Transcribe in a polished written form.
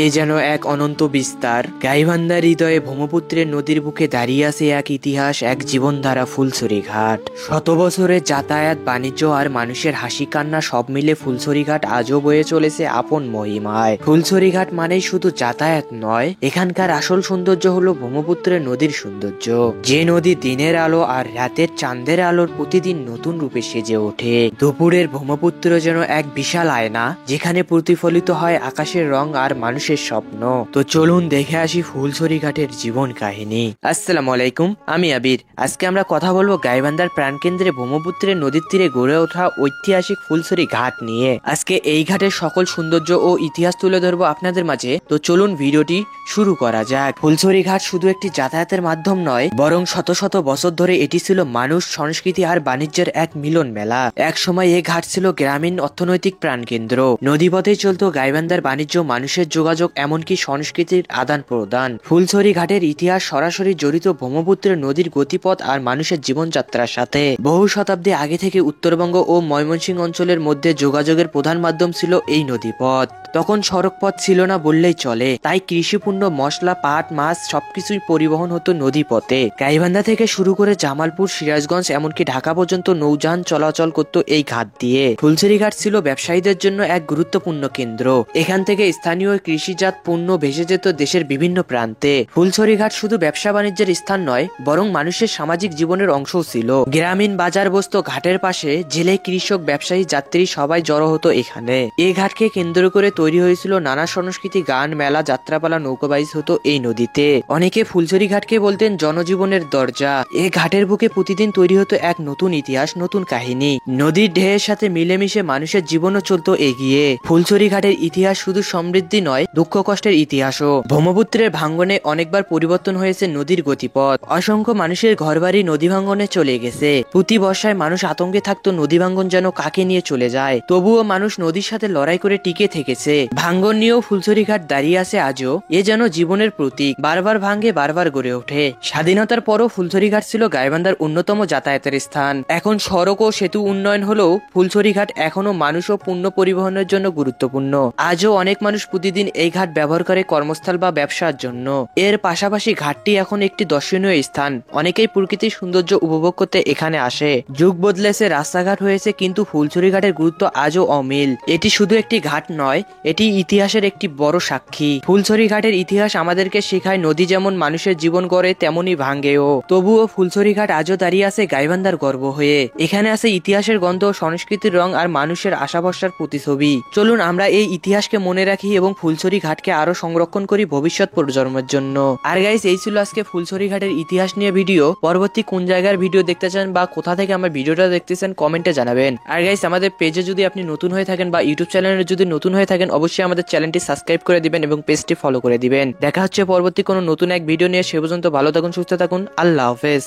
এ যেন এক অনন্ত বিস্তার। গাইবান্ধার হৃদয়ে ব্রহ্মপুত্রের নদীর বুকে দাঁড়িয়ে আছে এক ইতিহাস, এক জীবনধারা, ফুলছড়ি ঘাট। শত বছরের যাতায়াত, বাণিজ্য আর মানুষের হাসি কান্না সব মিলে ফুলছড়ি ঘাট আজও বয়ে চলেছে আপন মহিমায়। ফুলছড়ি ঘাট মানেই শুধু যাতায়াত নয়, এখানকার আসল সৌন্দর্য হলো ব্রহ্মপুত্রের নদীর সৌন্দর্য। যে নদী দিনের আলো আর রাতের চাঁদের আলোর প্রতিদিন নতুন রূপে সেজে ওঠে। দুপুরের ব্রহ্মপুত্র যেন এক বিশাল আয়না, যেখানে প্রতিফলিত হয় আকাশের রং আর মানুষের স্বপ্ন। তো চলুন দেখে আসি ফুলছড়ি ঘাটের জীবন কাহিনী। আসসালামু আলাইকুম, আমি আবির। আজকে আমরা কথা বলবো গাইবান্ধার প্রাণকেন্দ্রে ব্রহ্মপুত্রের নদীর তীরে গড়ে ওঠা ঐতিহাসিক ফুলছড়ি ঘাট নিয়ে। আজকে এই ঘাটের সকল সৌন্দর্য ও ইতিহাস তুলে ধরবো আপনাদের মাঝে। তো চলুন ভিডিওটি শুরু করা যাক। ফুলছড়ি ঘাট শুধু একটি যাতায়াতের মাধ্যম নয়, বরং শত শত বছর ধরে এটি ছিল মানুষ, সংস্কৃতি আর বাণিজ্যের এক মিলন মেলা। এক সময় এই ঘাট ছিল গ্রামীণ অর্থনৈতিক প্রাণকেন্দ্র। নদীপথে চলতো গাইবান্ধার বাণিজ্য, মানুষের যোগাযোগ, এমনকি সংস্কৃতির আদান প্রদান। ফুলছড়ি ঘাটের ইতিহাস সরাসরি জড়িত ব্রহ্মপুত্রের নদীর গতিপথ আর মানুষের জীবনযাত্রার সাথে। বহু শতাব্দী আগে থেকে উত্তরবঙ্গ ও ময়মনসিংহ অঞ্চলের মধ্যে যোগাযোগের প্রধান মাধ্যম ছিল এই নদীপথ। তখন সড়ক পথ ছিল না বললেই চলে, তাই কৃষিপণ্য, মশলা, পাট, মাছ সবকিছুই পরিবহন হতো নদীপথে। গাইবান্ধা থেকে শুরু করে জামালপুর, সিরাজগঞ্জ, এমনকি ঢাকা পর্যন্ত নৌযান চলাচল করত এই ঘাট দিয়ে। ফুলছড়ি ঘাট ছিল ব্যবসায়ীদের জন্য এক গুরুত্বপূর্ণ কেন্দ্র। এখান থেকে স্থানীয় কৃষিজাত পণ্য ভেসে যেত দেশের বিভিন্ন প্রান্তে। ফুলছড়ি ঘাট শুধু ব্যবসা বাণিজ্যের স্থান নয়, বরং মানুষের সামাজিক জীবনের অংশও ছিল। গ্রামীণ বাজার বসত ঘাটের পাশে। জেলে, কৃষক, ব্যবসায়ী, যাত্রী সবাই জড়ো হতো এখানে। এই ঘাটকে কেন্দ্র করে তৈরি হয়েছিল নানা সংস্কৃতি, গান, মেলা, যাত্রাপালা, নৌকাবাইজ হতো এই নদীতে। অনেকে ফুলছড়ি ঘাটকে বলতেন জনজীবনের দরজা। এই ঘাটের বুকে প্রতিদিন তৈরি হতো এক নতুন ইতিহাস, নতুন কাহিনী। নদীর ঢেউয়ের সাথে মিলেমিশে মানুষের জীবনও চলতো এগিয়ে। ফুলছড়ি ঘাটের ইতিহাস শুধু সমৃদ্ধি নয়, দুঃখ কষ্টের ইতিহাসও। ব্রহ্মপুত্রের ভাঙ্গনে অনেকবার পরিবর্তন হয়েছে নদীর গতিপথ। অসংখ্য মানুষের ঘরবাড়ি নদী ভাঙ্গনে চলে গেছে। প্রতি বর্ষায় মানুষ আতঙ্কে থাকতো নদী ভাঙ্গন যেন কাকে নিয়ে চলে যায়। তবুও মানুষ নদীর সাথে লড়াই করে টিকে থেকেছে। ভাঙ্গন নিয়েও ফুলছড়ি ঘাট দাঁড়িয়ে আছে আজও। এ যেন জীবনের প্রতীক, বারবার ভাঙ্গে বারবার গড়ে ওঠে। স্বাধীনতার পরও ফুলছড়ি ঘাট ছিল গাইবান্ধার অন্যতম যাতায়াতের স্থান। এখন সড়ক ও সেতু উন্নয়ন হলেও ফুলছড়ি ঘাট এখনো মানুষ ও পণ্য পরিবহনের জন্য গুরুত্বপূর্ণ। আজও অনেক মানুষ প্রতিদিন এই ঘাট ব্যবহার করে কর্মস্থল বা ব্যবসার জন্য। এর পাশাপাশি ঘাটটি এখন একটি দর্শনীয় স্থান। অনেকেই প্রকৃতির সৌন্দর্য উপভোগ করতে এখানে আসে। যুগ বদলেছে, রাস্তাঘাট হয়েছে, কিন্তু ফুলছড়ি ঘাটের গুরুত্ব আজও অমিল। এটি শুধু একটি ঘাট নয়, এটি ইতিহাসের একটি বড় সাক্ষী। ফুলছড়ি ঘাটের ইতিহাস আমাদেরকে শেখায় নদী যেমন মানুষের জীবন গড়ে, তেমনি ভাঙ্গেও। তবুও ফুলছড়ি ঘাট আজও দাঁড়িয়ে আছে গাইবান্ধার গর্ব হয়ে। এখানে আছে ইতিহাসের গন্ধ, সংস্কৃতির রং আর মানুষের আশা ভরসার প্রতিছবি। চলুন আমরা এই ইতিহাসকে মনে রাখি এবং ফুলছড়ি ঘাটকে আরো সংরক্ষণ করি ভবিষ্যৎ প্রজন্মের জন্য। আর গাইস, এই ছিল আজকে ফুলছড়ি ঘাটের ইতিহাস নিয়ে ভিডিও। পরবর্তী কোন জায়গার ভিডিও দেখতে চান বা কোথা থেকে আমার ভিডিওটা দেখতেছেন কমেন্টে জানাবেন। আর গাইস, আমাদের পেজে যদি আপনি নতুন হয়ে থাকেন বা ইউটিউব চ্যানেলে যদি নতুন হয়ে থাকেন, অবশ্যই আমাদের চ্যানেলটি সাবস্ক্রাইব করে দিবেন এবং পেজটি ফলো করে দিবেন। দেখা হচ্ছে পরবর্তী কোনো নতুন এক ভিডিও নিয়ে। সে পর্যন্ত ভালো থাকুন, সুস্থ থাকুন। আল্লাহ হাফেজ।